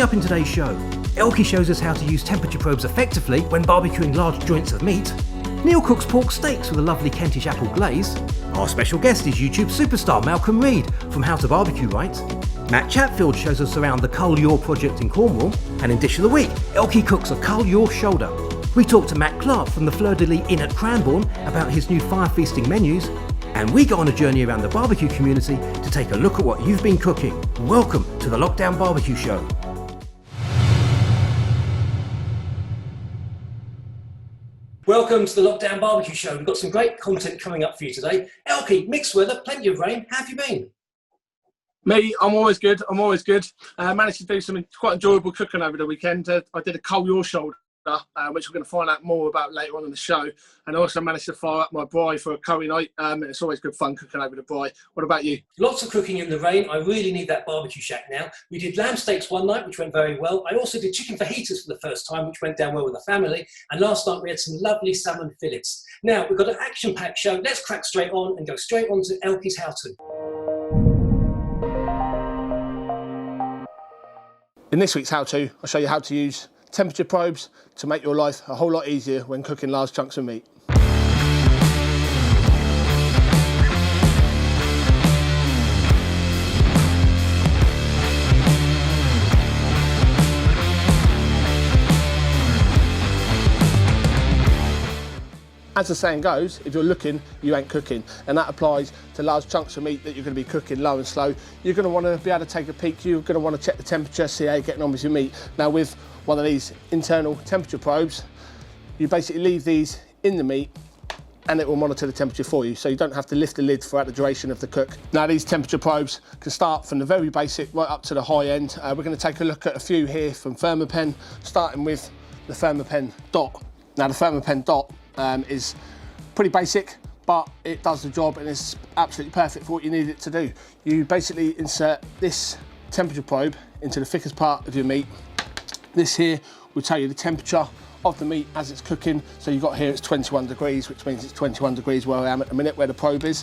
Coming up in today's show, Elky shows us how to use temperature probes effectively when barbecuing large joints of meat. Neal cooks pork steaks with a lovely Kentish apple glaze. Our special guest is YouTube superstar Malcom Reed from How to BBQ Right. Matt Chatfield shows us around the Cull Yaw project in Cornwall. And in Dish of the Week, Elky cooks a Cull Yaw shoulder. We talk to Matt Clark from the Fleur de Lys Inn at Cranbourne about his new fire feasting menus. And we go on a journey around the barbecue community to take a look at what you've been cooking. Welcome to the Lockdown BBQ Show. Welcome to the Lockdown BBQ Show. We've got some great content coming up for you today. Elky, mixed weather, plenty of rain. How have you been? Me, I'm always good. Managed to do some quite enjoyable cooking over the weekend. I did a Cull Yaw shoulder, which we're going to find out more about later on in the show. And I also managed to fire up my braai for a curry night. It's always good fun cooking over the braai. What about you? Lots of cooking in the rain. I really need that barbecue shack now. We did lamb steaks one night, which went very well. I also did chicken fajitas for the first time, which went down well with the family. And last night we had some lovely salmon fillets. Now, we've got an action-packed show. Let's crack straight on and go straight on to Elky's how-to. In this week's how-to, I'll show you how to use temperature probes to make your life a whole lot easier when cooking large chunks of meat. As the saying goes, if you're looking, you ain't cooking. And that applies to large chunks of meat that you're going to be cooking low and slow. You're going to want to be able to take a peek. You're going to want to check the temperature, see how you're getting on with your meat. Now with one of these internal temperature probes, you basically leave these in the meat and it will monitor the temperature for you. So you don't have to lift the lid throughout the duration of the cook. Now these temperature probes can start from the very basic right up to the high end. We're going to take a look at a few here from Thermopen, starting with the Thermopen Dot. Now the Thermopen Dot is pretty basic, but it does the job and it's absolutely perfect for what you need it to do. You basically insert this temperature probe into the thickest part of your meat. This here will tell you the temperature of the meat as it's cooking. So you've got here it's 21 degrees, which means it's 21 degrees where I am at the minute, where the probe is.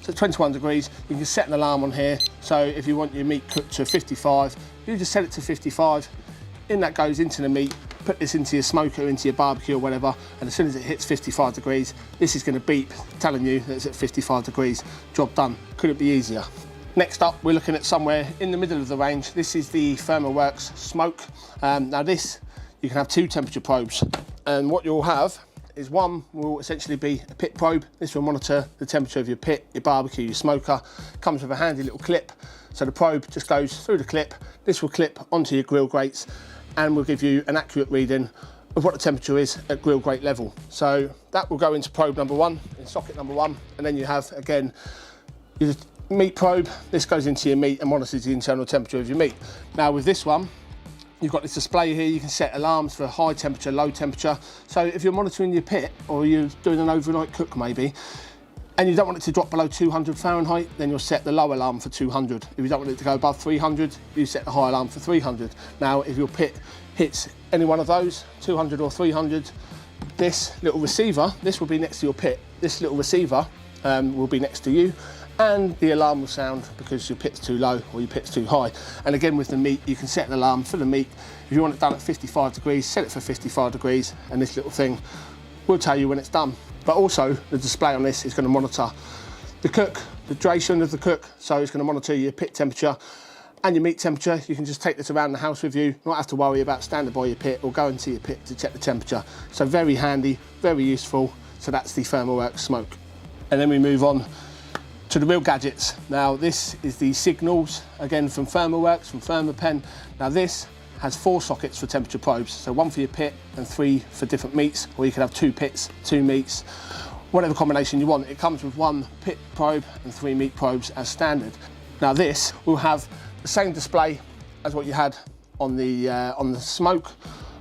So it's 21 degrees, you can set an alarm on here. So if you want your meat cooked to 55, you just set it to 55. In that goes into the meat. Put this into your smoker, into your barbecue or whatever, and as soon as it hits 55 degrees, this is going to beep, telling you that it's at 55 degrees. Job done. Couldn't be easier. Next up, we're looking at somewhere in the middle of the range. This is the Thermoworks Smoke. Now this, you can have two temperature probes, and what you'll have is one will essentially be a pit probe. This will monitor the temperature of your pit, your barbecue, your smoker. Comes with a handy little clip, so the probe just goes through the clip. This will clip onto your grill grates and will give you an accurate reading of what the temperature is at grill grate level. So that will go into probe number one, in socket number one, and then you have, again, your meat probe. This goes into your meat and monitors the internal temperature of your meat. Now with this one, you've got this display here. You can set alarms for high temperature, low temperature. So if you're monitoring your pit, or you're doing an overnight cook maybe, and you don't want it to drop below 200 Fahrenheit, then you'll set the low alarm for 200. If you don't want it to go above 300, you set the high alarm for 300. Now, if your pit hits any one of those, 200 or 300, this little receiver, this will be next to your pit. This little receiver will be next to you, and the alarm will sound because your pit's too low or your pit's too high. And again, with the meat, you can set an alarm for the meat. If you want it done at 55 degrees, set it for 55 degrees, and this little thing will tell you when it's done. But also, the display on this is going to monitor the cook, the duration of the cook. So it's going to monitor your pit temperature and your meat temperature. You can just take this around the house with you, not have to worry about standing by your pit or going to your pit to check the temperature. So very handy, very useful. So that's the Thermoworks Smoke. And then we move on to the real gadgets. Now this is the signals, again from Thermoworks, from Thermopen. Now this has 4 sockets for temperature probes, so 1 for your pit and 3 for different meats, or you can have 2 pits, 2 meats, whatever combination you want. It comes with 1 pit probe and 3 meat probes as standard. Now this will have the same display as what you had on the smoke,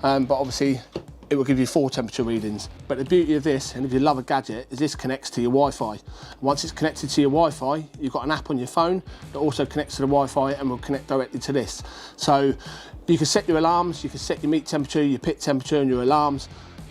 but obviously it will give you 4 temperature readings. But the beauty of this, and if you love a gadget, is this connects to your Wi-Fi. Once it's connected to your Wi-Fi, you've got an app on your phone that also connects to the Wi-Fi and will connect directly to this. So you can set your alarms, you can set your meat temperature, your pit temperature and your alarms.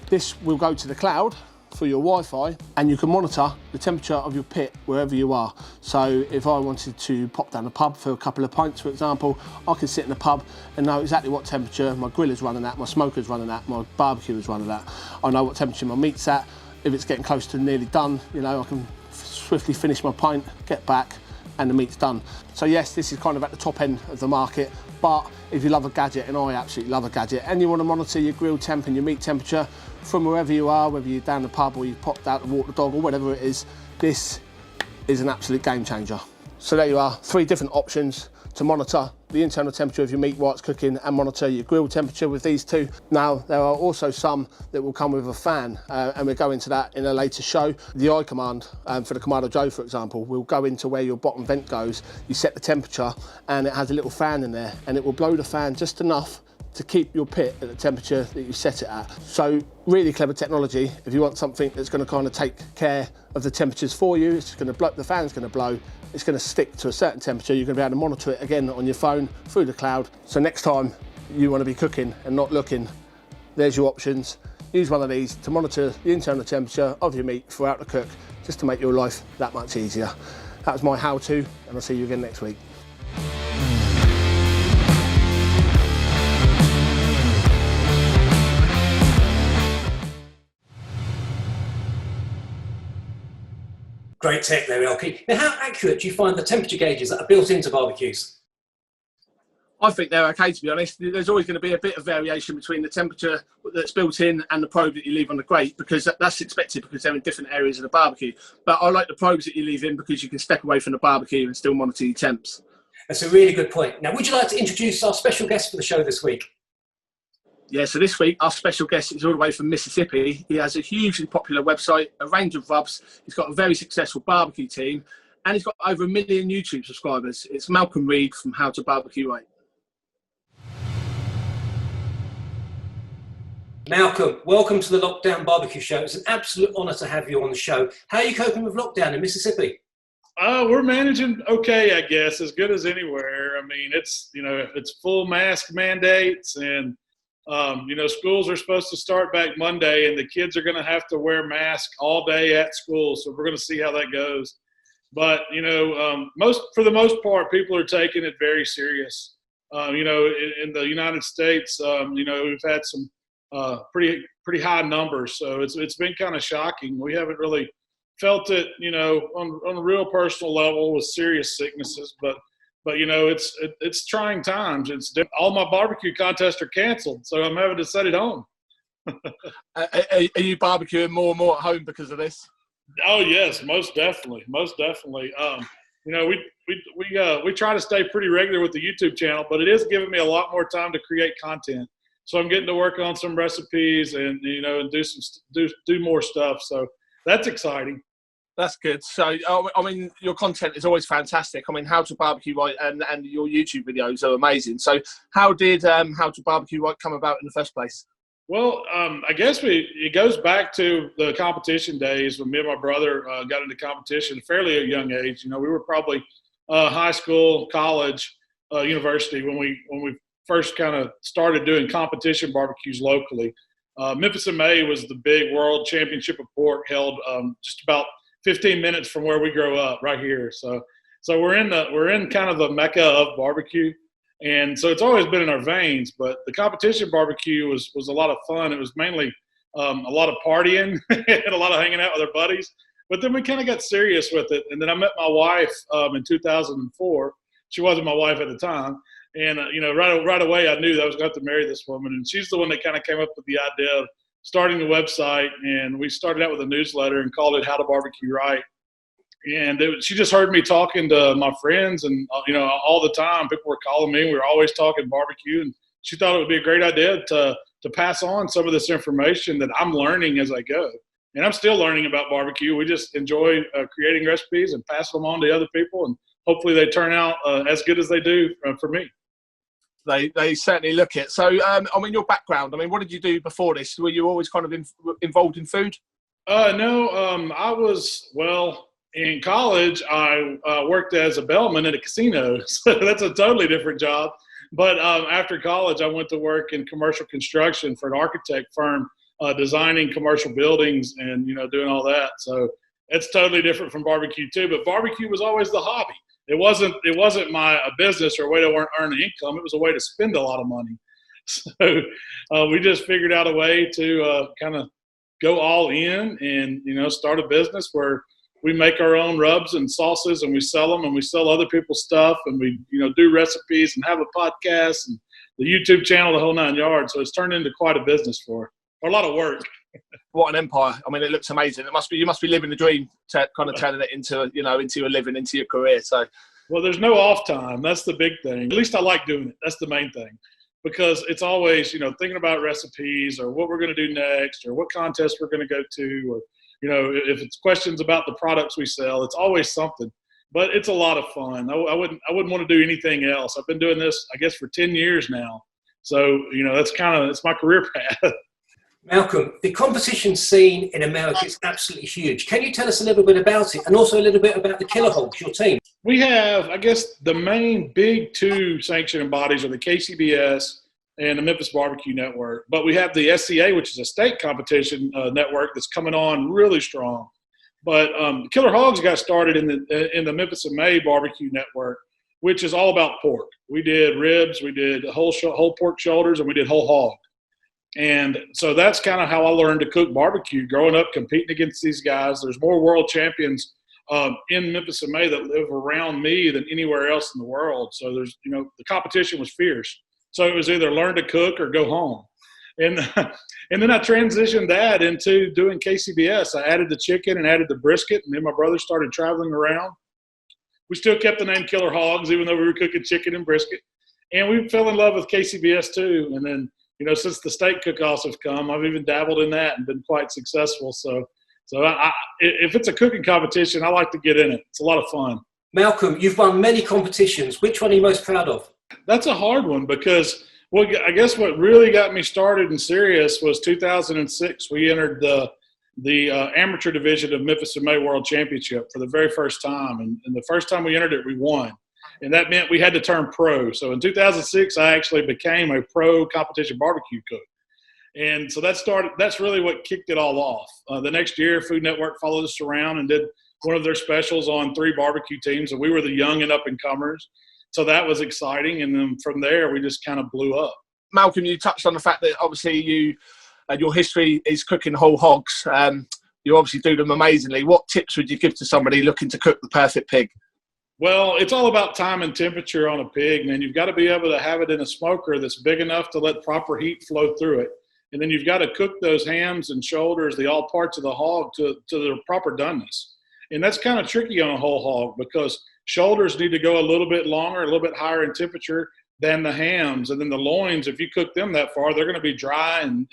This will go to the cloud, through your Wi-Fi, and you can monitor the temperature of your pit wherever you are. So if I wanted to pop down the pub for a couple of pints, for example, I can sit in the pub and know exactly what temperature my grill is running at, my smoker's running at, my barbecue is running at. I know what temperature my meat's at. If it's getting close to nearly done, you know, I can swiftly finish my pint, get back, and the meat's done. So yes, this is kind of at the top end of the market, but if you love a gadget, and I absolutely love a gadget, and you want to monitor your grill temp and your meat temperature from wherever you are, whether you're down the pub or you've popped out to walk the dog or whatever it is, this is an absolute game changer. So there you are, 3 different options to monitor the internal temperature of your meat while it's cooking and monitor your grill temperature with these 2. Now, there are also some that will come with a fan, and we'll go into that in a later show. The I command for the Kamado Joe, for example, will go into where your bottom vent goes. You set the temperature and it has a little fan in there, and it will blow the fan just enough to keep your pit at the temperature that you set it at. So really clever technology. If you want something that's going to kind of take care of the temperatures for you, it's going to blow, the fan's going to blow, it's going to stick to a certain temperature. You're going to be able to monitor it again on your phone through the cloud. So next time you want to be cooking and not looking, there's your options. Use one of these to monitor the internal temperature of your meat throughout the cook, just to make your life that much easier. That was my how-to, and I'll see you again next week. Great tech there, Elky. Now, how accurate do you find the temperature gauges that are built into barbecues? I think they're okay, to be honest. There's always going to be a bit of variation between the temperature that's built in and the probe that you leave on the grate, because that's expected because they're in different areas of the barbecue. But I like the probes that you leave in because you can step away from the barbecue and still monitor your temps. That's a really good point. Now, would you like to introduce our special guest for the show this week? Yeah, so this week, our special guest is all the way from Mississippi. He has a hugely popular website, a range of rubs. He's got a very successful barbecue team, and he's got over 1 million YouTube subscribers. It's Malcom Reed from How to BBQ Right. Malcom, welcome to the Lockdown BBQ Show. It's an absolute honour to have you on the show. How are you coping with lockdown in Mississippi? We're managing okay, I guess, as good as anywhere. I mean, it's, you know, it's full mask mandates, and schools are supposed to start back Monday, and the kids are going to have to wear masks all day at school. So we're going to see how that goes. But, for the most part, people are taking it very serious. In the United States, we've had some pretty high numbers. So it's been kind of shocking. We haven't really felt it, on a real personal level with serious sicknesses, but it's trying times. All my barbecue contests are canceled, so I'm having to set it home. Are you barbecuing more and more at home because of this? Oh yes, most definitely. We try to stay pretty regular with the YouTube channel, but it is giving me a lot more time to create content. So I'm getting to work on some recipes and do more stuff. So that's exciting. That's good. So, I mean, your content is always fantastic. I mean, How to BBQ Right and your YouTube videos are amazing. So how did How to BBQ Right come about in the first place? Well, I guess it goes back to the competition days when me and my brother got into competition fairly at a young age. We were probably high school, college, university when we first kind of started doing competition barbecues locally. Memphis in May was the big World Championship of Pork held just about 15 minutes from where we grow up, right here. So we're in kind of the mecca of barbecue, and so it's always been in our veins. But the competition barbecue was a lot of fun. It was mainly a lot of partying and a lot of hanging out with our buddies. But then we kind of got serious with it, and then I met my wife in 2004. She wasn't my wife at the time, and right away I knew that I was going to have to marry this woman, and she's the one that kind of came up with the idea of starting the website. And we started out with a newsletter and called it How to BBQ Right. And she just heard me talking to my friends, and all the time people were calling me. We were always talking barbecue, and she thought it would be a great idea to pass on some of this information that I'm learning as I go. And I'm still learning about barbecue. We just enjoy creating recipes and passing them on to other people, and hopefully they turn out as good as they do for me. They certainly look it. So, your background, what did you do before this? Were you always kind of involved in food? No, I was, in college, I worked as a bellman at a casino. So that's a totally different job. But after college, I went to work in commercial construction for an architect firm designing commercial buildings and, doing all that. So it's totally different from barbecue too. But barbecue was always the hobby. It wasn't my business or a way to earn an income. It was a way to spend a lot of money. So we just figured out a way to kind of go all in and, start a business where we make our own rubs and sauces and we sell them and we sell other people's stuff and we, do recipes and have a podcast and the YouTube channel, the whole 9 yards. So it's turned into quite a business or a lot of work. What an empire. I mean, it looks amazing. You must be living the dream, kind of turning it into your living, into your career. So, well, there's no off time. That's the big thing. At least I like doing it. That's the main thing. Because it's always, thinking about recipes or what we're going to do next or what contest we're going to go to or, if it's questions about the products we sell, it's always something. But it's a lot of fun. I wouldn't want to do anything else. I've been doing this, I guess, for 10 years now. So, it's my career path. Malcolm, the competition scene in America is absolutely huge. Can you tell us a little bit about it and also a little bit about the Killer Hogs, your team? We have, I guess, the main big two sanctioning bodies are the KCBS and the Memphis Barbecue Network. But we have the SCA, which is a state competition network that's coming on really strong. But Killer Hogs got started in the Memphis and May Barbecue Network, which is all about pork. We did ribs, we did whole pork shoulders, and we did whole hog. And so that's kind of how I learned to cook barbecue, growing up competing against these guys. There's more world champions in Memphis and May that live around me than anywhere else in the world. So there's, the competition was fierce. So it was either learn to cook or go home. And then I transitioned that into doing KCBS. I added the chicken and added the brisket, and then my brother started traveling around. We still kept the name Killer Hogs, even though we were cooking chicken and brisket. And we fell in love with KCBS too. And then, since the state cook-offs have come, I've even dabbled in that and been quite successful. So if it's a cooking competition, I like to get in it. It's a lot of fun. Malcolm, you've won many competitions. Which one are you most proud of? That's a hard one because, well, I guess what really got me started and serious was 2006. We entered the amateur division of Memphis and May World Championship for the very first time. And the first time we entered it, we won. And that meant we had to turn pro. So in 2006, I actually became a pro competition barbecue cook. And so that's really what kicked it all off. The next year, Food Network followed us around and did one of their specials on 3 barbecue teams. And we were the young and up-and-comers. So that was exciting. And then from there, we just kind of blew up. Malcolm, you touched on the fact that obviously your history is cooking whole hogs. You obviously do them amazingly. What tips would you give to somebody looking to cook the perfect pig? Well, it's all about time and temperature on a pig, man. You've got to be able to have it in a smoker that's big enough to let proper heat flow through it. And then you've got to cook those hams and shoulders, all parts of the hog, to their proper doneness. And that's kind of tricky on a whole hog because shoulders need to go a little bit longer, a little bit higher in temperature than the hams. And then the loins, if you cook them that far, they're going to be dry and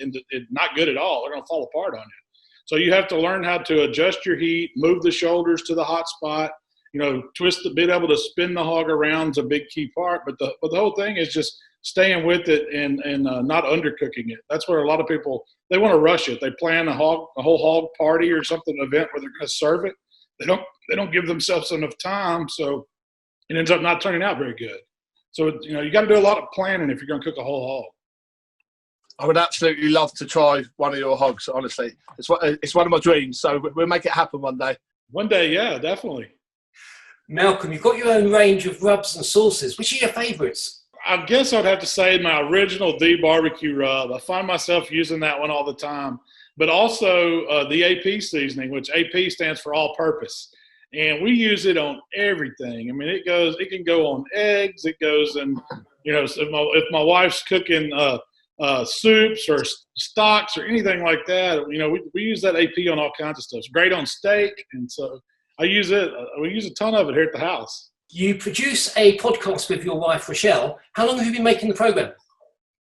not good at all. They're going to fall apart on you. So you have to learn how to adjust your heat, move the shoulders to the hot spot, being able to spin the hog around is a big key part. But the whole thing is just staying with it and not undercooking it. That's where a lot of people, they want to rush it. They plan a whole hog party or something, event where they're going to serve it. They don't give themselves enough time, so it ends up not turning out very good. So, you got to do a lot of planning if you're going to cook a whole hog. I would absolutely love to try one of your hogs, honestly. It's one of my dreams, so we'll make it happen one day. One day, yeah, definitely. Malcolm, you've got your own range of rubs and sauces. Which are your favourites? I guess I'd have to say my original The Barbecue Rub. I find myself using that one all the time. But also the AP seasoning, which AP stands for all purpose. And we use it on everything. I mean, it can go on eggs. It goes in, if my wife's cooking soups or stocks or anything like that, we use that AP on all kinds of stuff. It's great on steak. And so I use it. We use a ton of it here at the house. You produce a podcast with your wife, Rochelle. How long have you been making the program?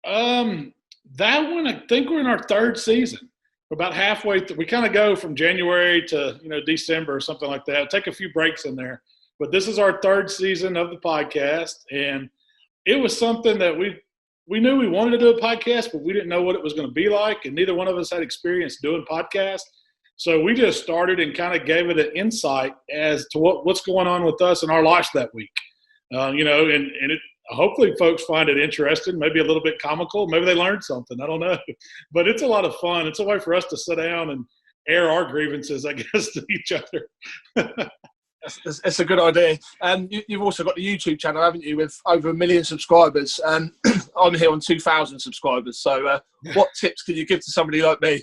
That one, I think we're in our 3rd season. We're about halfway through. We kind of go from January to, December or something like that. Take a few breaks in there. But this is our 3rd season of the podcast. And it was something that we knew we wanted to do a podcast, but we didn't know what it was going to be like. And neither one of us had experience doing podcasts. So we just started and kind of gave it an insight as to what's going on with us in our lives that week. hopefully folks find it interesting, maybe a little bit comical. Maybe they learned something. I don't know. But it's a lot of fun. It's a way for us to sit down and air our grievances, I guess, to each other. It's a good idea. You've also got the YouTube channel, haven't you, with over 1 million subscribers. I'm here on 2,000 subscribers. So what tips can you give to somebody like me?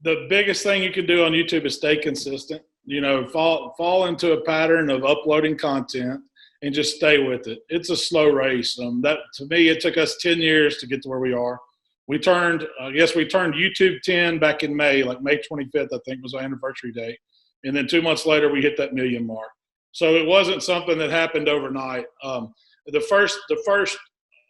The biggest thing you can do on YouTube is stay consistent. You know, fall into a pattern of uploading content and just stay with it. It's a slow race. That to me, it took us 10 years to get to where we are. We turned YouTube 10 back in May, like May 25th, I think was our anniversary date. And then 2 months later, we hit that 1 million mark. So it wasn't something that happened overnight. The first,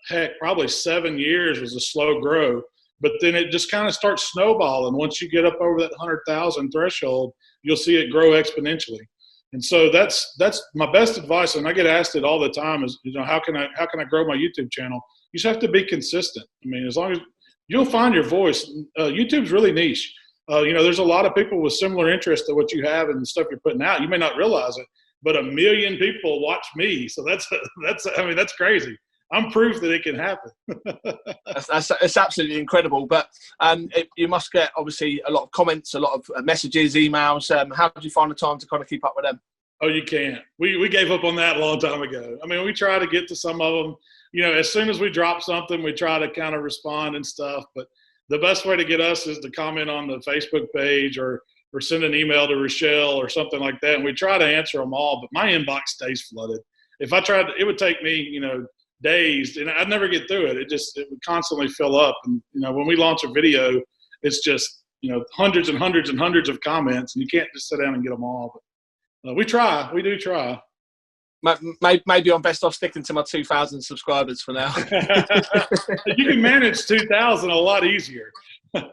heck, probably 7 years was a slow grow, but then it just kind of starts snowballing. Once you get up over that 100,000 threshold, you'll see it grow exponentially. And so that's my best advice. And I get asked it all the time is, you know, how can I grow my YouTube channel? You just have to be consistent. I mean, as long as you'll find your voice. YouTube's really niche. You know, there's a lot of people with similar interests to what you have and the stuff you're putting out. You may not realize it, but 1 million people watch me. So that's crazy. I'm proof that it can happen. It's absolutely incredible. But you must get, obviously, a lot of comments, a lot of messages, emails. How do you find the time to kind of keep up with them? Oh, you can't. We gave up on that a long time ago. I mean, we try to get to some of them. You know, as soon as we drop something, we try to kind of respond and stuff. But the best way to get us is to comment on the Facebook page or send an email to Rochelle or something like that. And we try to answer them all, but my inbox stays flooded. If I tried, it would take me, you know, days, and I'd never get through it. It would constantly fill up. And, you know, when we launch a video, it's just, you know, hundreds and hundreds and hundreds of comments, and you can't just sit down and get them all. But we do try. Maybe I'm best off sticking to my 2,000 subscribers for now. You can manage 2,000 a lot easier.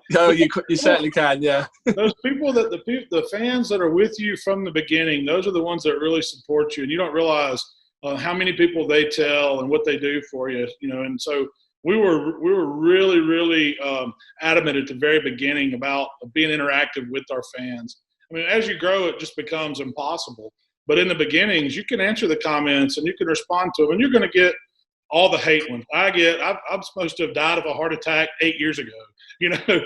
No, you certainly can, yeah. Those people the fans that are with you from the beginning, those are the ones that really support you, and you don't realize how many people they tell and what they do for you, you know. And so we were really, really adamant at the very beginning about being interactive with our fans. I mean, as you grow, it just becomes impossible. But in the beginnings, you can answer the comments and you can respond to them, and you're going to get all the hate ones. I'm supposed to have died of a heart attack 8 years ago. You know,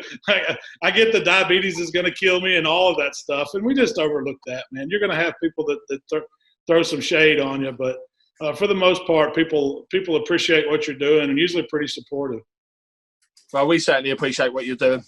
I get the diabetes is going to kill me and all of that stuff, and we just overlook that, man. You're going to have people that throw some shade on you, but for the most part, people appreciate what you're doing and usually pretty supportive. Well, we certainly appreciate what you're doing.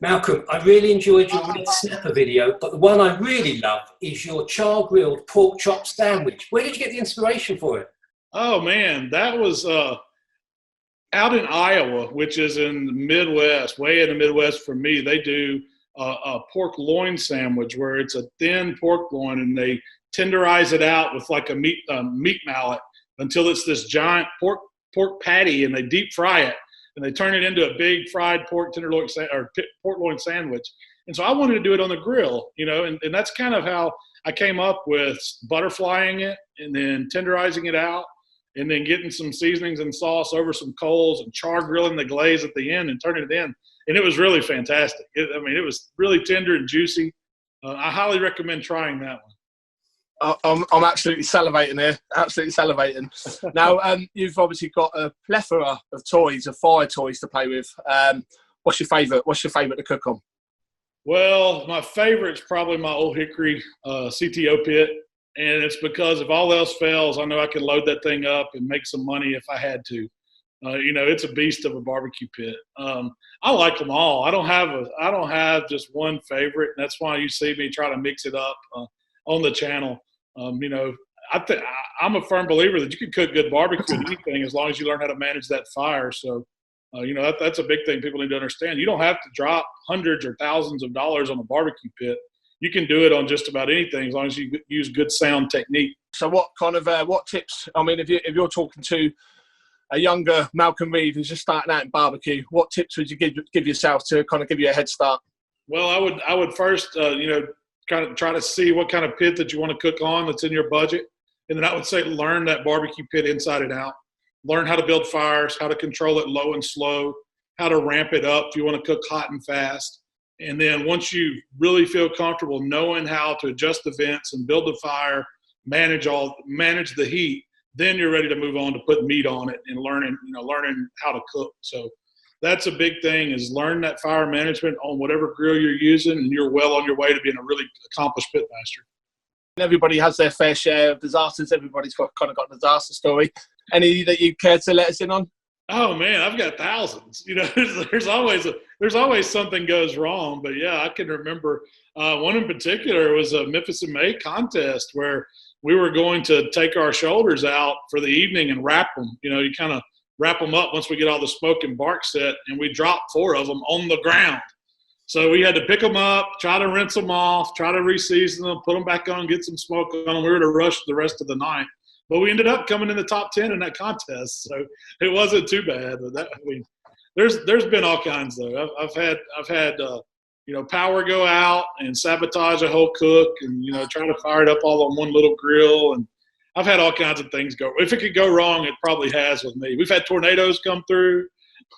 Malcolm, I really enjoyed your red snapper video, but the one I really love is your char-grilled pork chop sandwich. Where did you get the inspiration for it? Oh, man, that was out in Iowa, which is in the Midwest, way in the Midwest for me. They do a pork loin sandwich where it's a thin pork loin, and they tenderize it out with like a meat mallet until it's this giant pork patty, and they deep fry it. And they turn it into a big fried pork loin sandwich. And so I wanted to do it on the grill, you know, and that's kind of how I came up with butterflying it and then tenderizing it out and then getting some seasonings and sauce over some coals and char grilling the glaze at the end and turning it in. And it was really fantastic. It was really tender and juicy. I highly recommend trying that one. I'm absolutely salivating here. Absolutely salivating. Now, you've obviously got a plethora of toys, of fire toys to play with. What's your favourite? What's your favourite to cook on? Well, my favorite's probably my old hickory CTO pit, and it's because if all else fails, I know I can load that thing up and make some money if I had to. You know, it's a beast of a barbecue pit. I like them all. I don't have just one favorite. And that's why you see me try to mix it up on the channel. You know, I'm a firm believer that you can cook good barbecue with anything as long as you learn how to manage that fire. So, you know, that's a big thing people need to understand. You don't have to drop hundreds or thousands of dollars on a barbecue pit. You can do it on just about anything as long as you use good sound technique. So what kind of what tips? I mean, if you're talking to a younger Malcom Reed who's just starting out in barbecue, what tips would you give yourself to kind of give you a head start? Well, I would first, you know, kind of try to see what kind of pit that you want to cook on that's in your budget. And then I would say learn that barbecue pit inside and out. Learn how to build fires, how to control it low and slow, how to ramp it up if you want to cook hot and fast. And then once you really feel comfortable knowing how to adjust the vents and build the fire, manage the heat, then you're ready to move on to put meat on it and learning how to cook. So that's a big thing, is learn that fire management on whatever grill you're using, and you're well on your way to being a really accomplished pitmaster. Everybody has their fair share of disasters. Everybody's kind of got a disaster story. Any that you care to let us in on? Oh man, I've got thousands. There's always something goes wrong. But yeah, I can remember one in particular was a Memphis in May contest where we were going to take our shoulders out for the evening and wrap them. You kind of wrap them up once we get all the smoke and bark set, and we dropped 4 of them on the ground. So we had to pick them up, try to rinse them off, try to re-season them, put them back on, get some smoke on them. We were to rush the rest of the night. But we ended up coming in the top 10 in that contest, so it wasn't too bad. But there's been all kinds though. I've had power go out and sabotage a whole cook, and try to fire it up all on one little grill, and I've had all kinds of things go. If it could go wrong, it probably has with me. We've had tornadoes come through.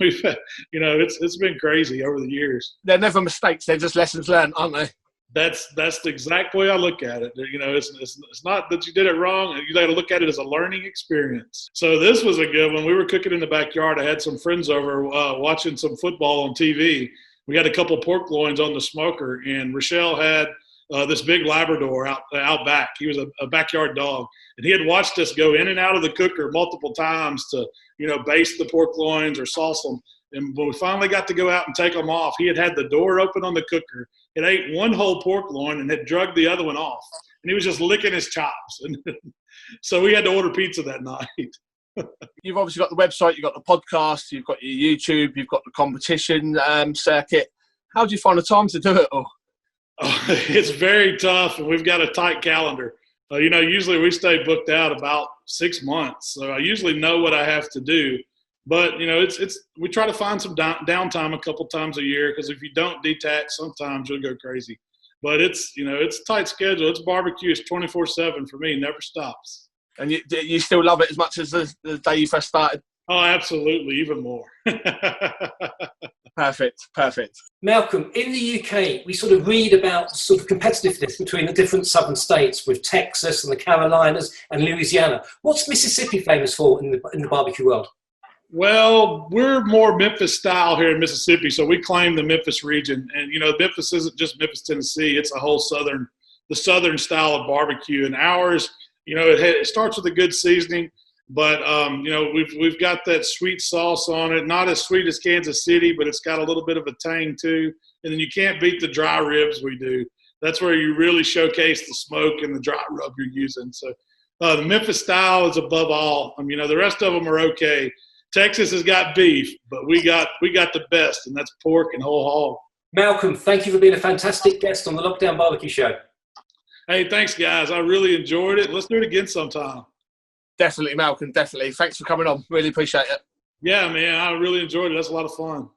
We've had, it's been crazy over the years. They're never mistakes; they're just lessons learned, aren't they? That's the exact way I look at it. It's not that you did it wrong. You got to look at it as a learning experience. So this was a good one. We were cooking in the backyard. I had some friends over watching some football on TV. We had a couple pork loins on the smoker, and Rochelle had this big Labrador out back. He was a backyard dog, and he had watched us go in and out of the cooker multiple times to baste the pork loins or sauce them. And when we finally got to go out and take them off, he had the door open on the cooker. It ate one whole pork loin and had drugged the other one off. And he was just licking his chops. And so we had to order pizza that night. You've obviously got the website, you've got the podcast, you've got your YouTube, you've got the competition circuit. How do you find the time to do it all? Oh, it's very tough, and we've got a tight calendar. Usually we stay booked out about 6 months. So I usually know what I have to do. But, we try to find some downtime a couple times a year, because if you don't detach, sometimes you'll go crazy. But it's a tight schedule. It's barbecue. It's 24/7 for me. Never stops. And you still love it as much as the day you first started? Oh, absolutely. Even more. Perfect. Malcom, in the UK, we sort of read about sort of competitiveness between the different southern states, with Texas and the Carolinas and Louisiana. What's Mississippi famous for in the barbecue world? Well, we're more Memphis style here in Mississippi, so we claim the Memphis region. And, Memphis isn't just Memphis, Tennessee. It's a whole the southern style of barbecue. And ours, it starts with a good seasoning, but, we've got that sweet sauce on it. Not as sweet as Kansas City, but it's got a little bit of a tang too. And then you can't beat the dry ribs we do. That's where you really showcase the smoke and the dry rub you're using. So the Memphis style is above all. The rest of them are okay. Texas has got beef, but we got the best, and that's pork and whole hog. Malcom, thank you for being a fantastic guest on the Lockdown BBQ Show. Hey, thanks, guys. I really enjoyed it. Let's do it again sometime. Definitely, Malcom, definitely. Thanks for coming on. Really appreciate it. Yeah, man, I really enjoyed it. That's a lot of fun.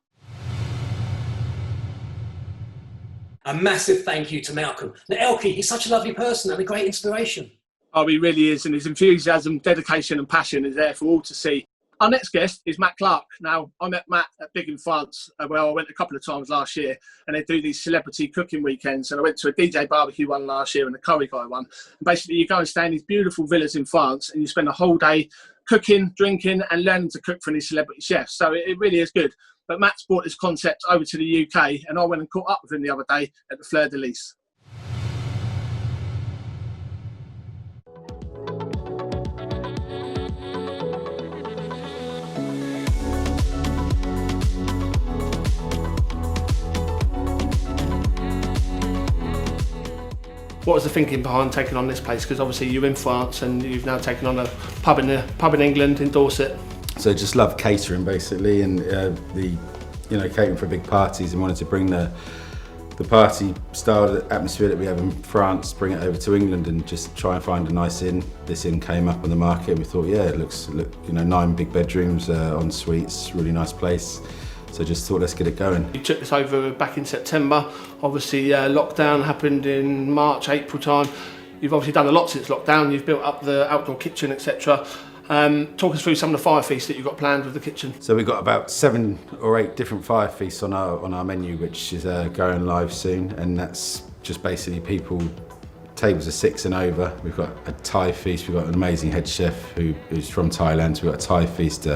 A massive thank you to Malcom. Now, Elky, he's such a lovely person and a great inspiration. Oh, he really is, and his enthusiasm, dedication and passion is there for all to see. Our next guest is Matt Clark. Now, I met Matt at Big in France. I went a couple of times last year, and they do these celebrity cooking weekends. And I went to a DJ barbecue one last year and a curry guy one. And basically, you go and stay in these beautiful villas in France, and you spend a whole day cooking, drinking, and learning to cook for these celebrity chefs. So it really is good. But Matt's brought this concept over to the UK, and I went and caught up with him the other day at the Fleur de Lys. What was the thinking behind taking on this place? Because obviously you're in France and you've now taken on a pub in England, in Dorset. So just love catering basically, and catering for big parties, and wanted to bring the party style atmosphere that we have in France, bring it over to England and just try and find a nice inn. This inn came up on the market and we thought, yeah, it looks 9 big bedrooms, en suites, really nice place. So just thought, let's get it going. You took this over back in September. Obviously, lockdown happened in March, April time. You've obviously done a lot since lockdown. You've built up the outdoor kitchen, etc. Talk us through some of the fire feasts that you've got planned with the kitchen. So we've got about 7 or 8 different fire feasts on our menu, which is going live soon. And that's just basically people tables are 6 and over. We've got a Thai feast. We've got an amazing head chef who's from Thailand. We've got a Thai feast,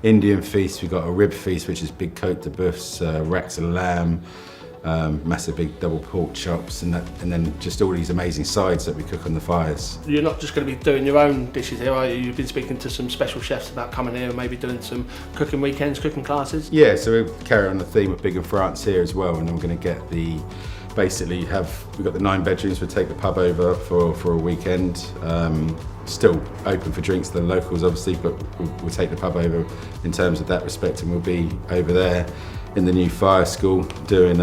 Indian feast. We've got a rib feast, which is big côte de boeufs, racks of lamb, massive big double pork chops, and then just all these amazing sides that we cook on the fires. You're not just going to be doing your own dishes here, are you? You've been speaking to some special chefs about coming here and maybe doing some cooking weekends, cooking classes? Yeah, so we'll carry on the theme of Big in France here as well, and then we're going to get we've got the 9 bedrooms. We'll take the pub over for a weekend. Still open for drinks to the locals, obviously, but we'll take the pub over in terms of that respect, and we'll be over there in the new fire school doing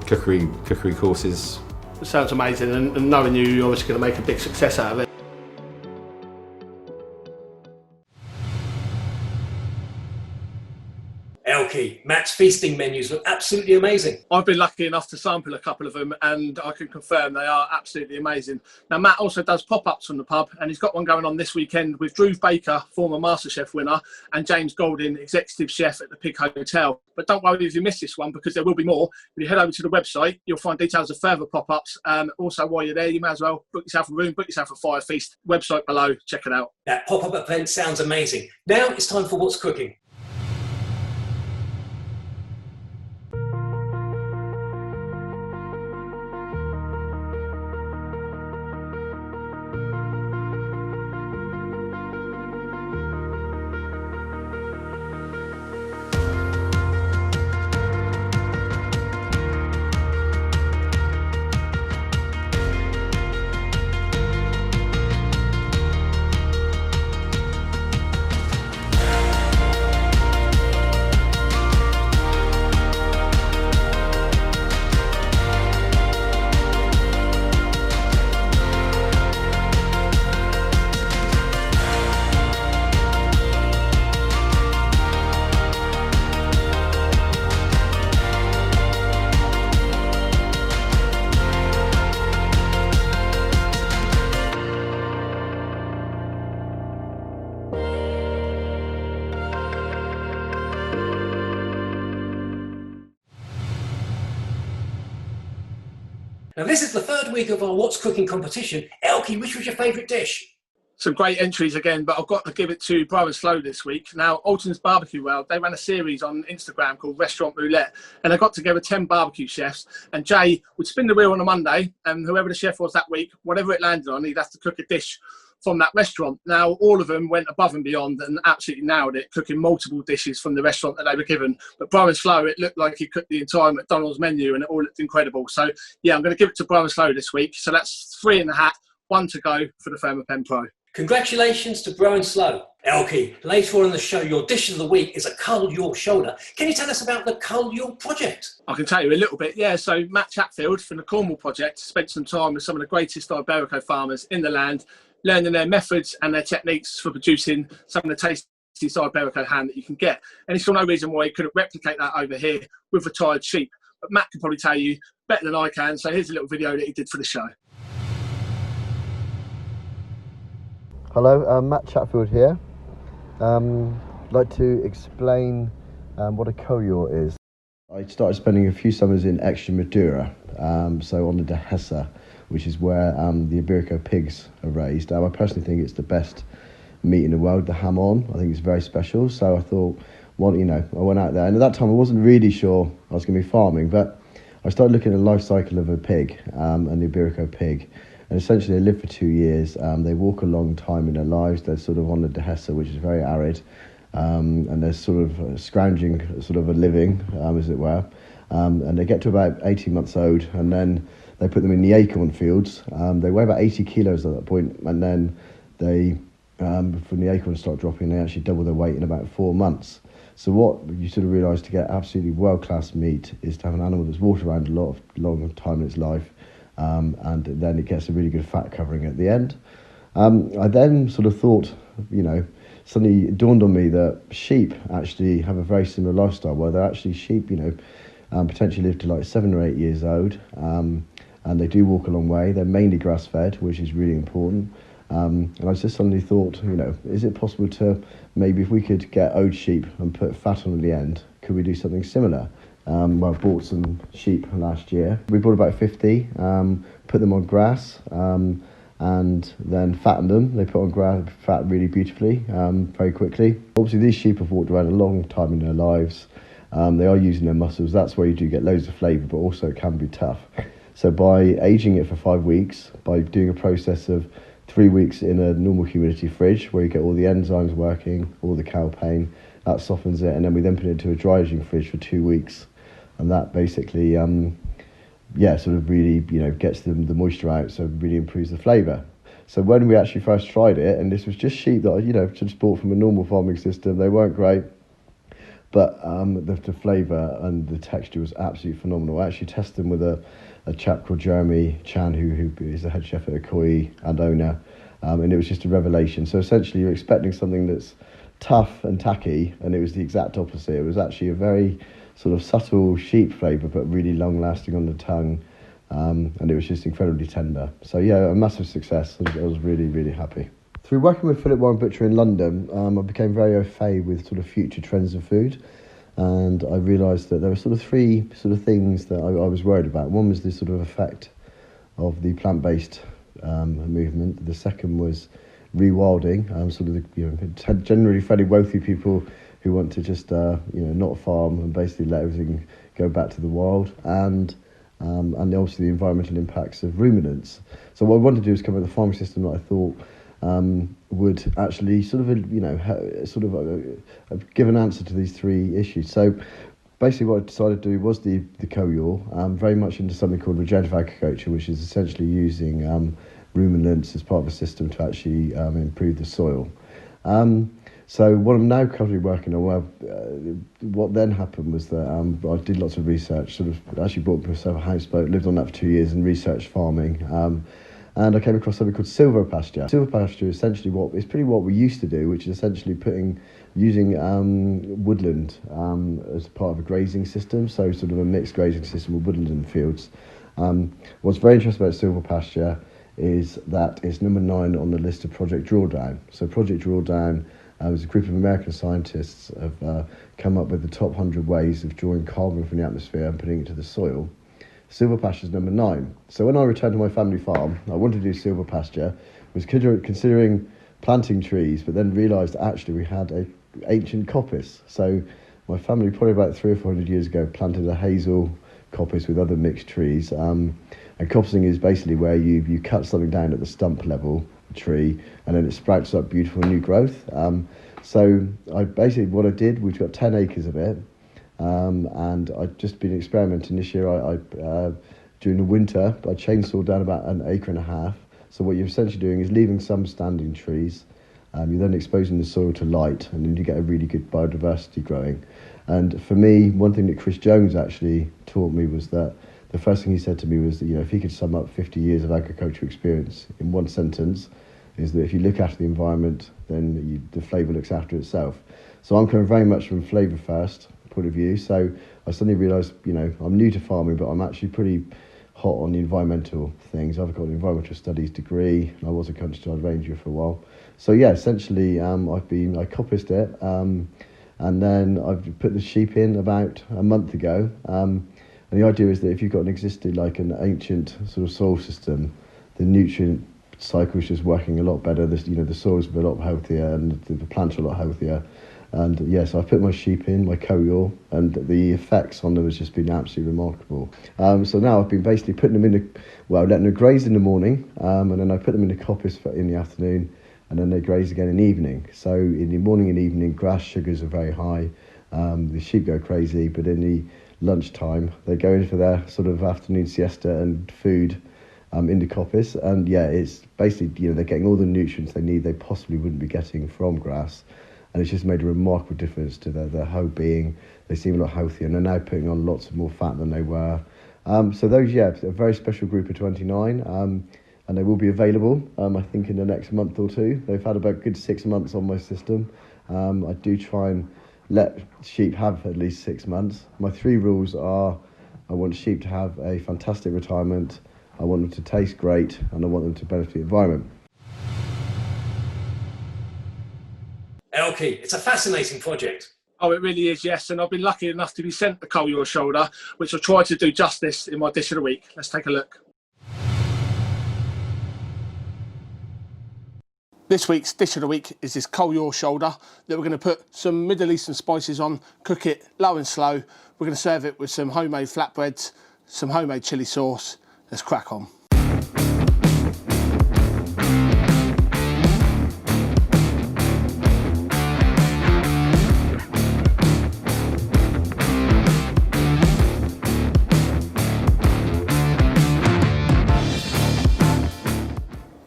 cookery courses. It sounds amazing, and knowing you're obviously going to make a big success out of it. Elky, Matt's feasting menus look absolutely amazing. I've been lucky enough to sample a couple of them, and I can confirm they are absolutely amazing. Now, Matt also does pop-ups from the pub, and he's got one going on this weekend with Drew Baker, former MasterChef winner, and James Golding, executive chef at the Pig Hotel. But don't worry if you miss this one, because there will be more. If you head over to the website, you'll find details of further pop-ups. Also, while you're there, you may as well book yourself a room, book yourself a fire feast. Website below, check it out. That pop-up event sounds amazing. Now it's time for What's Cooking. Now this is the 3rd week of our What's Cooking competition. Elky, which was your favourite dish? Some great entries again, but I've got to give it to Brian Slow this week. Now, Alton's Barbecue World, they ran a series on Instagram called Restaurant Roulette, and they got together 10 barbecue chefs, and Jay would spin the wheel on a Monday, and whoever the chef was that week, whatever it landed on, he'd have to cook a dish from that restaurant. Now, all of them went above and beyond and absolutely nailed it, cooking multiple dishes from the restaurant that they were given. But Brian Slow, it looked like he cooked the entire McDonald's menu, and it all looked incredible. So, yeah, I'm going to give it to Brian Slow this week. So that's 3 in the hat, 1 to go for the Thermapen Pro. Congratulations to Brian Slow. Elky, later on in the show, your dish of the week is a Cull Yaw shoulder. Can you tell us about the Cull Yaw project? I can tell you a little bit, yeah. So Matt Chatfield from the Cornwall Project spent some time with some of the greatest Iberico farmers in the land, learning their methods and their techniques for producing some of the tastiest Iberico ham that you can get. And he saw no reason why he couldn't replicate that over here with retired sheep. But Matt can probably tell you better than I can. So here's a little video that he did for the show. Hello, Matt Chatfield here. I'd like to explain what a Cull Yaw is. I started spending a few summers in Extremadura, so on the Dehesa, which is where the Iberico pigs are raised. I personally think it's the best meat in the world, the hamon. I think it's very special, so I thought, well, you know, I went out there, and at that time I wasn't really sure I was going to be farming, but I started looking at the life cycle of a pig, and the Iberico pig. And essentially they live for 2 years. They walk a long time in their lives. They're sort of on the Dehesa, which is very arid. And they're sort of scrounging sort of a living, as it were. And they get to about 18 months old, and then they put them in the acorn fields. They weigh about 80 kilos at that point, and then they, from the acorns start dropping, they actually double their weight in about 4 months. So what you sort of realise, to get absolutely world-class meat is to have an animal that's walked around a long time in its life, and then it gets a really good fat covering at the end. I then sort of thought, you know, suddenly it dawned on me that sheep actually have a very similar lifestyle, where they're actually sheep, you know, potentially live to like 7 or 8 years old, and they do walk a long way. They're mainly grass-fed, which is really important. And I just suddenly thought, you know, is it possible to, maybe if we could get old sheep and put fat on the end, could we do something similar? Well, I bought some sheep last year. We bought about 50, put them on grass, and then fattened them. They put on grass, fat really beautifully, very quickly. Obviously, these sheep have walked around a long time in their lives. They are using their muscles. That's where you do get loads of flavour, but also it can be tough. So by aging it for 5 weeks, by doing a process of 3 weeks in a normal humidity fridge, where you get all the enzymes working, all the cow pain, that softens it, and then we then put it into a dry aging fridge for 2 weeks. And that basically, sort of really, gets the moisture out, so it really improves the flavour. So when we actually first tried it, and this was just sheep that I, just bought from a normal farming system, they weren't great, but the flavour and the texture was absolutely phenomenal. I actually tested them with a chap called Jeremy Chan, who is the head chef at Elky and owner, and it was just a revelation. So essentially you're expecting something that's tough and tacky, and it was the exact opposite. It was actually a very sort of subtle sheep flavour, but really long lasting on the tongue, and it was just incredibly tender. So yeah, a massive success. I was really, really happy. Through working with Philip Warren Butcher in London, I became very au fait with sort of future trends of food, and I realised that there were sort of three sort of things that I was worried about. One was the sort of effect of the plant-based movement. The second was rewilding, sort of the generally fairly wealthy people who want to just not farm and basically let everything go back to the wild, and obviously the environmental impacts of ruminants. So what I wanted to do was come up with a farming system that I thought would actually sort of give an answer to these three issues. So basically what I decided to do was the Cull Yaw, very much into something called regenerative agriculture, which is essentially using ruminants as part of a system to actually improve the soil. So what I'm now currently working on, what then happened was that I did lots of research, sort of actually bought myself a houseboat, lived on that for 2 years and researched farming. And I came across something called silver pasture. Silver pasture is essentially what we used to do, which is essentially using woodland as part of a grazing system, so sort of a mixed grazing system with woodland in the fields. What's very interesting about silver pasture is that it's number 9 on the list of Project Drawdown. So Project Drawdown was a group of American scientists have come up with the top 100 ways of drawing carbon from the atmosphere and putting it to the soil. Silver pasture is number 9. So when I returned to my family farm, I wanted to do silver pasture, was considering planting trees, but then realised actually we had an ancient coppice. So my family, probably about 300 or 400 years ago, planted a hazel coppice with other mixed trees. And coppicing is basically where you cut something down at the stump level, the tree, and then it sprouts up beautiful new growth. So what I did, we've got 10 acres of it. And I've just been experimenting this year. During the winter, I chainsawed down about 1.5 acres. So what you're essentially doing is leaving some standing trees. You're then exposing the soil to light, and then you get a really good biodiversity growing. And for me, one thing that Chris Jones actually taught me was that the first thing he said to me was that, if he could sum up 50 years of agricultural experience in one sentence, is that if you look after the environment, then the flavour looks after itself. So I'm coming very much from flavour first point of view. So I suddenly realised, I'm new to farming, but I'm actually pretty hot on the environmental things. I've got an environmental studies degree, and I was a countryside ranger for a while. So yeah, essentially, I coppiced it, and then I've put the sheep in about a month ago. And the idea is that if you've got an ancient sort of soil system, the nutrient cycle is just working a lot better. The soil's a lot healthier, and the plants are a lot healthier. And yes, I've put my sheep in, my Cull Yaw, and the effects on them has just been absolutely remarkable. So now I've been basically putting them letting them graze in the morning, and then I put them in the coppice in the afternoon, and then they graze again in the evening. So in the morning and evening, grass sugars are very high. The sheep go crazy, but in the lunchtime, they go in for their sort of afternoon siesta and food in the coppice. And yeah, it's basically, they're getting all the nutrients they need they possibly wouldn't be getting from grass. And it's just made a remarkable difference to their whole being. They seem a lot healthier, and they're now putting on lots more fat than they were. So those, a very special group of 29, and they will be available, I think, in the next month or two. They've had about a good 6 months on my system. I do try and let sheep have at least 6 months. My 3 rules are: I want sheep to have a fantastic retirement, I want them to taste great, and I want them to benefit the environment. Elky, it's a fascinating project. Oh, it really is, yes. And I've been lucky enough to be sent the Cull Yaw shoulder, which I'll try to do justice in my dish of the week. Let's take a look. This week's dish of the week is this Cull Yaw shoulder that we're going to put some Middle Eastern spices on, cook it low and slow. We're going to serve it with some homemade flatbreads, some homemade chilli sauce. Let's crack on.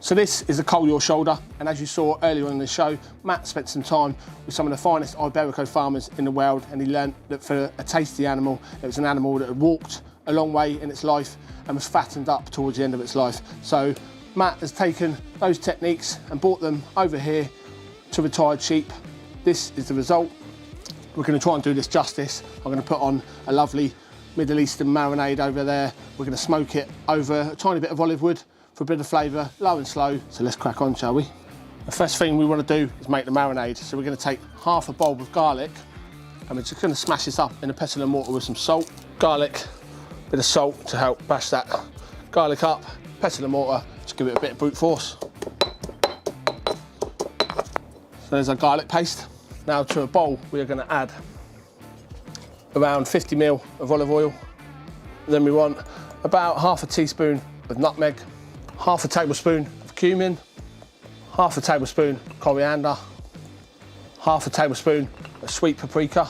So this is a Cull Yaw shoulder, and as you saw earlier in the show, Matt spent some time with some of the finest Iberico farmers in the world, and he learnt that for a tasty animal, it was an animal that had walked a long way in its life and was fattened up towards the end of its life. So Matt has taken those techniques and brought them over here to retired sheep. This is the result. We're going to try and do this justice. I'm going to put on a lovely Middle Eastern marinade over there. We're going to smoke it over a tiny bit of olive wood for a bit of flavour, low and slow. So let's crack on, shall we? The first thing we want to do is make the marinade. So we're going to take half a bulb of garlic, and we're just going to smash this up in a pestle and mortar with some salt, garlic, bit of salt to help bash that garlic up, pestle and mortar, just give it a bit of brute force. So there's our garlic paste. Now to a bowl, we are going to add around 50 ml of olive oil. Then we want about half a teaspoon of nutmeg, half a tablespoon of cumin, half a tablespoon of coriander, half a tablespoon of sweet paprika,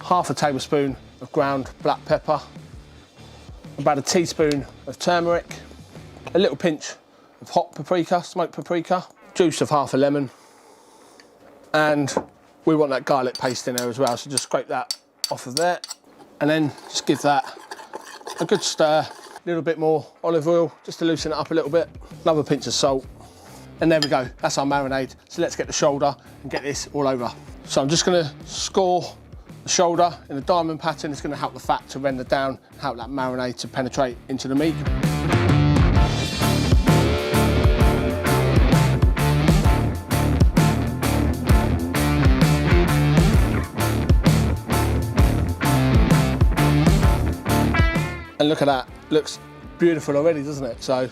half a tablespoon of ground black pepper, about a teaspoon of turmeric, a little pinch of hot paprika, smoked paprika, juice of half a lemon, and we want that garlic paste in there as well, so just scrape that off of there, and then just give that a good stir. A little bit more olive oil just to loosen it up a little bit, another pinch of salt, and there we go, that's our marinade. So let's get the shoulder and get this all over. So I'm just going to score the shoulder in a diamond pattern. It's going to help the fat to render down, help that marinade to penetrate into the meat. And look at that, looks beautiful already, doesn't it? So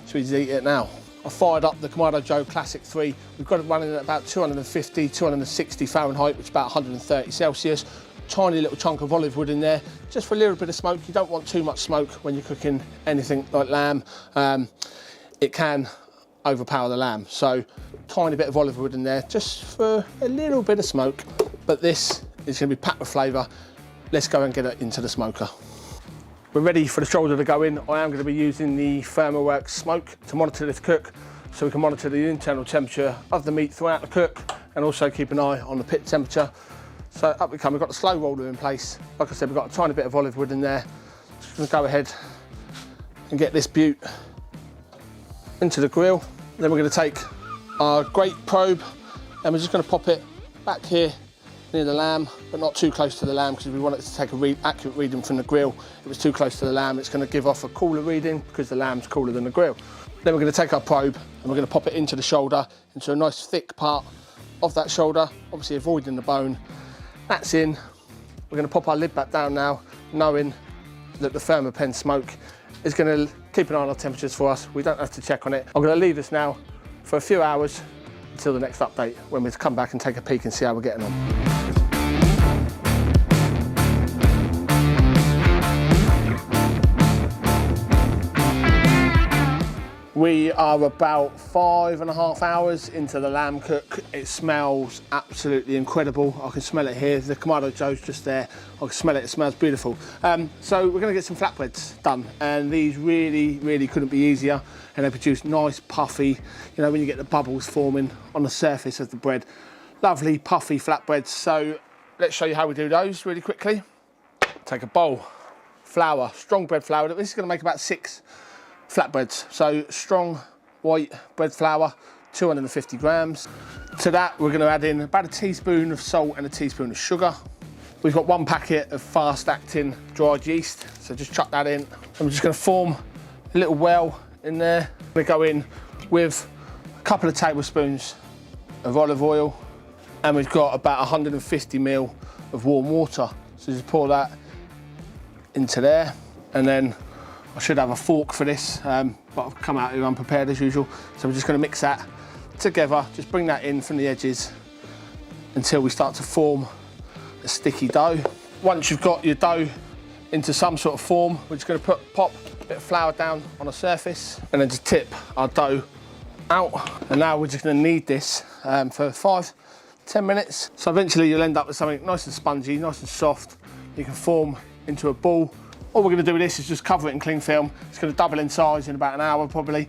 should we just eat it now? I fired up the Kamado Joe Classic 3. We've got it running at about 250, 260 Fahrenheit, which is about 130 Celsius. Tiny little chunk of olive wood in there, just for a little bit of smoke. You don't want too much smoke when you're cooking anything like lamb. It can overpower the lamb. So tiny bit of olive wood in there, just for a little bit of smoke. But this is gonna be packed with flavour. Let's go and get it into the smoker. We're ready for the shoulder to go in. I am going to be using the ThermoWorks smoke to monitor this cook, so we can monitor the internal temperature of the meat throughout the cook, and also keep an eye on the pit temperature. So up we come, we've got the slow roller in place. Like I said, we've got a tiny bit of olive wood in there. Just going to go ahead and get this beaut into the grill. Then we're going to take our grate probe, and we're just going to pop it back here near the lamb, but not too close to the lamb, because we want it to take a accurate reading from the grill. If it's too close to the lamb, it's going to give off a cooler reading, because the lamb's cooler than the grill. Then we're going to take our probe and we're going to pop it into the shoulder, into a nice thick part of that shoulder, obviously avoiding the bone. That's in. We're going to pop our lid back down now, knowing that the ThermoPen smoke is going to keep an eye on our temperatures for us. We don't have to check on it. I'm going to leave this now for a few hours until the next update, when we come back and take a peek and see how we're getting on. We are about 5.5 hours into the lamb cook. It smells absolutely incredible. I can smell it here. The Kamado Joe's just there. I can smell it, it smells beautiful. So we're gonna get some flatbreads done, and these really couldn't be easier, and they produce nice puffy, you know, when you get the bubbles forming on the surface of the bread. Lovely puffy flatbreads. So let's show you how we do those really quickly. Take a bowl, flour, strong bread flour. This is gonna make about 6 flatbreads. So strong white bread flour, 250 grams. To that, we're going to add in about a teaspoon of salt and a teaspoon of sugar. We've got 1 packet of fast-acting dried yeast, so just chuck that in. I'm just going to form a little well in there. I'm going to go in with a couple of tablespoons of olive oil and we've got about 150 ml of warm water. So just pour that into there, and then I should have a fork for this, but I've come out here unprepared as usual. So we're just going to mix that together, just bring that in from the edges until we start to form a sticky dough. Once you've got your dough into some sort of form, we're just going to pop a bit of flour down on the surface and then just tip our dough out. And now we're just going to knead this for 5–10 minutes. So eventually you'll end up with something nice and spongy, nice and soft. You can form into a ball. All we're going to do with this is just cover it in cling film. It's going to double in size in about an hour probably.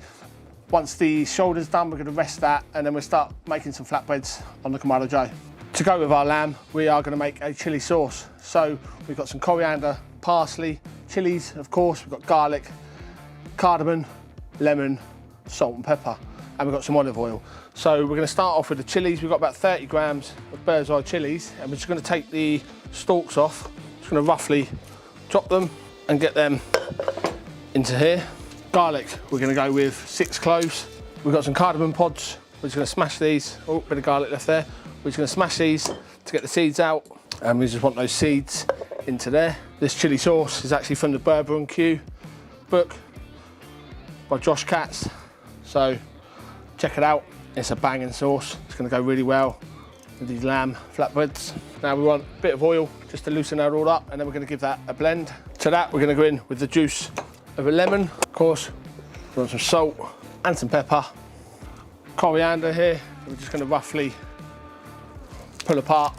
Once the shoulder's done, we're going to rest that, and then we'll start making some flatbreads on the Kamado Joe. To go with our lamb, we are going to make a chilli sauce. So we've got some coriander, parsley, chilies, of course. We've got garlic, cardamom, lemon, salt and pepper, and we've got some olive oil. So we're going to start off with the chilies. We've got about 30 grams of bird's eye chilies, and we're just going to take the stalks off. Just going to roughly chop them and get them into here. Garlic, we're going to go with 6 cloves. We've got some cardamom pods. We're just going to smash these. Oh, bit of garlic left there. We're just going to smash these to get the seeds out, and we just want those seeds into there. This chili sauce is actually from the BBQ book by Josh Katz, so check it out. It's a banging sauce. It's going to go really well with these lamb flatbreads. Now we want a bit of oil just to loosen that all up, and then we're going to give that a blend. To that, we're going to go in with the juice of a lemon. Of course, we want some salt and some pepper. Coriander here, we're just going to roughly pull apart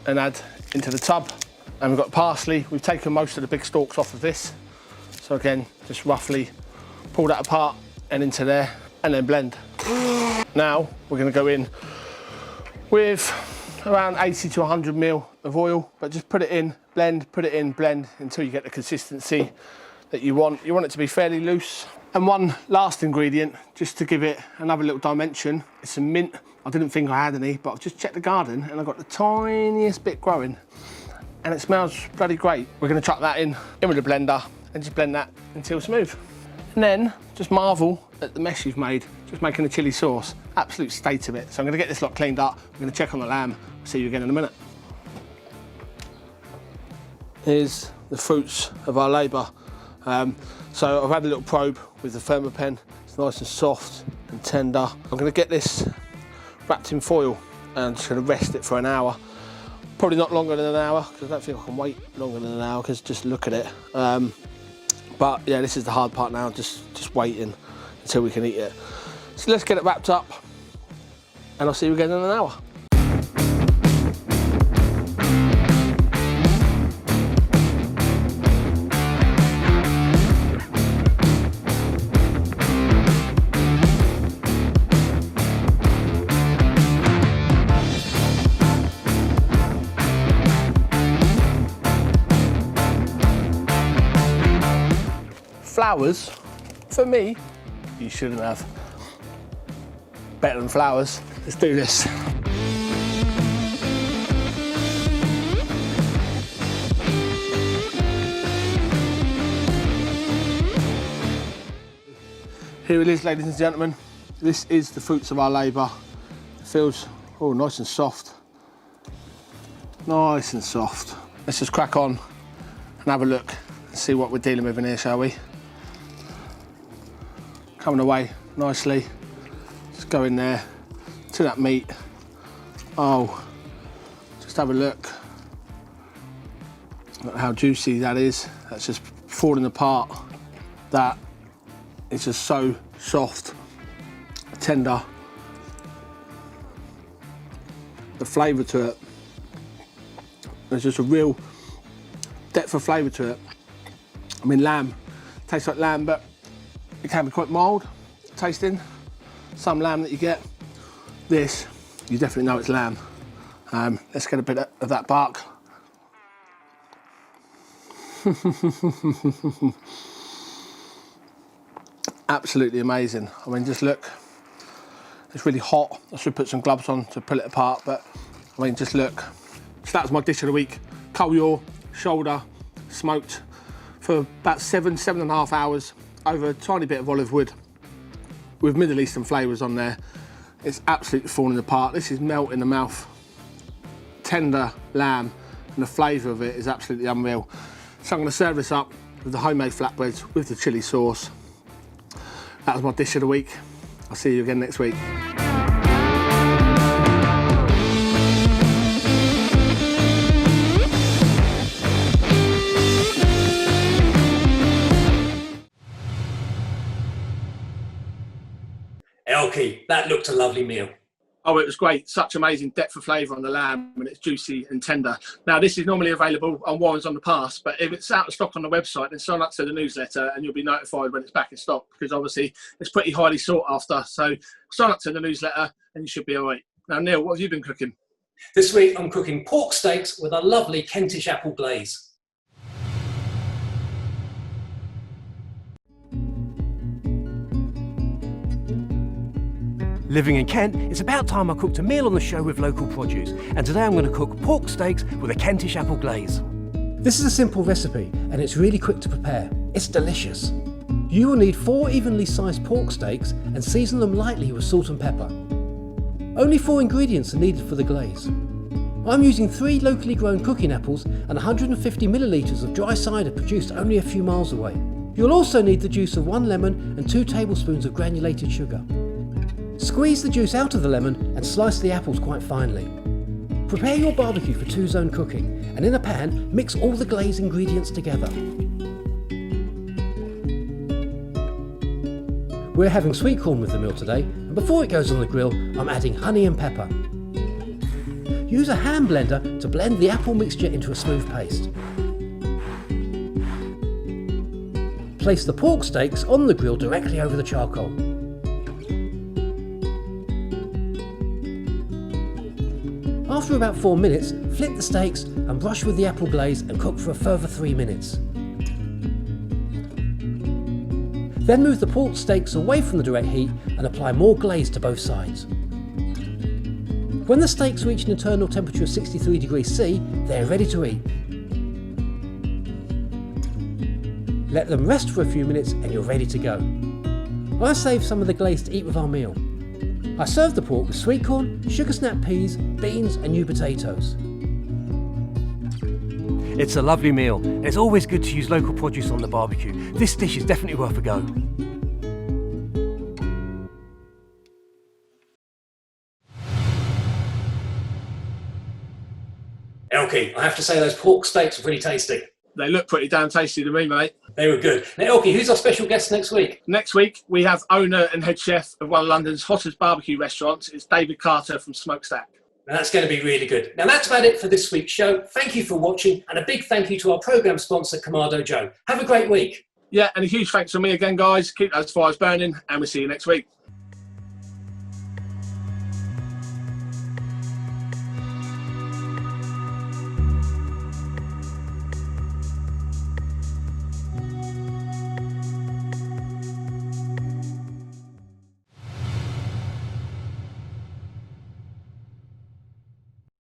and add into the tub. And we've got parsley. We've taken most of the big stalks off of this. So again, just roughly pull that apart and into there, and then blend. Now we're going to go in with around 80 to 100 ml of oil, but just put it in, blend, put it in, blend until you get the consistency that you want. You want it to be fairly loose. And one last ingredient, just to give it another little dimension, is some mint. I didn't think I had any, but I've just checked the garden and I've got the tiniest bit growing, and it smells bloody great. We're going to chuck that in with the blender and just blend that until smooth. And then just marvel at the mess you've made, just making a chili sauce. Absolute state of it. So I'm going to get this lot cleaned up. We're going to check on the lamb. I'll see you again in a minute. Here's the fruits of our labour. So I've had a little probe with the Thermopen. It's nice and soft and tender. I'm going to get this wrapped in foil and I'm just going to rest it for an hour. Probably not longer than an hour, because I don't think I can wait longer than an hour, because just look at it. But yeah, this is the hard part now, just waiting until we can eat it. So let's get it wrapped up and I'll see you again in an hour. Flowers, for me, you shouldn't have. Better than flowers. Let's do this. Here it is, ladies and gentlemen. This is the fruits of our labour. It feels nice and soft. Nice and soft. Let's just crack on and have a look and see what we're dealing with in here, shall we? Coming away nicely. Just go in there to that meat. Oh, just have a look at how juicy that is. That's just falling apart. That is just so soft, tender. The flavour to it, there's just a real depth of flavour to it. I mean, lamb tastes like lamb, but it can be quite mild tasting. Some lamb that you get, this, you definitely know it's lamb. Let's get a bit of that bark. Absolutely amazing. I mean, just look, it's really hot. I should put some gloves on to pull it apart, but I mean, just look. So that was my dish of the week. Cull Yaw, shoulder, smoked for about 7.5 hours over a tiny bit of olive wood with Middle Eastern flavours on there. It's absolutely falling apart. This is melt in the mouth. Tender lamb, and the flavour of it is absolutely unreal. So I'm going to serve this up with the homemade flatbreads with the chilli sauce. That was my dish of the week. I'll see you again next week. Elky, that looked a lovely meal. Oh, it was great. Such amazing depth of flavour on the lamb, and it's juicy and tender. Now, this is normally available on Warren's on the Pass, but if it's out of stock on the website, then sign up to the newsletter and you'll be notified when it's back in stock, because obviously it's pretty highly sought after. So sign up to the newsletter and you should be all right. Now, Neil, what have you been cooking? This week I'm cooking pork steaks with a lovely Kentish apple glaze. Living in Kent, it's about time I cooked a meal on the show with local produce, and today I'm going to cook pork steaks with a Kentish apple glaze. This is a simple recipe and it's really quick to prepare. It's delicious. You will need 4 evenly sized pork steaks and season them lightly with salt and pepper. Only 4 ingredients are needed for the glaze. I'm using 3 locally grown cooking apples and 150 millilitres of dry cider produced only a few miles away. You'll also need the juice of 1 lemon and 2 tablespoons of granulated sugar. Squeeze the juice out of the lemon and slice the apples quite finely. Prepare your barbecue for 2-zone cooking, and in a pan, mix all the glaze ingredients together. We're having sweet corn with the meal today, and before it goes on the grill, I'm adding honey and pepper. Use a hand blender to blend the apple mixture into a smooth paste. Place the pork steaks on the grill directly over the charcoal. After about 4 minutes, flip the steaks and brush with the apple glaze and cook for a further 3 minutes. Then move the pork steaks away from the direct heat and apply more glaze to both sides. When the steaks reach an internal temperature of 63 degrees C, they are ready to eat. Let them rest for a few minutes and you're ready to go. I saved some of the glaze to eat with our meal. I served the pork with sweet corn, sugar snap peas, beans and new potatoes. It's a lovely meal, and it's always good to use local produce on the barbecue. This dish is definitely worth a go. Elky, I have to say those pork steaks are pretty tasty. They look pretty damn tasty to me, mate. They were good. Now, Elky, who's our special guest next week? Next week, we have owner and head chef of one of London's hottest barbecue restaurants. It's David Carter from Smokestack. Now, that's going to be really good. Now, that's about it for this week's show. Thank you for watching, and a big thank you to our programme sponsor, Kamado Joe. Have a great week. Yeah, and a huge thanks from me again, guys. Keep those fires burning, and we'll see you next week.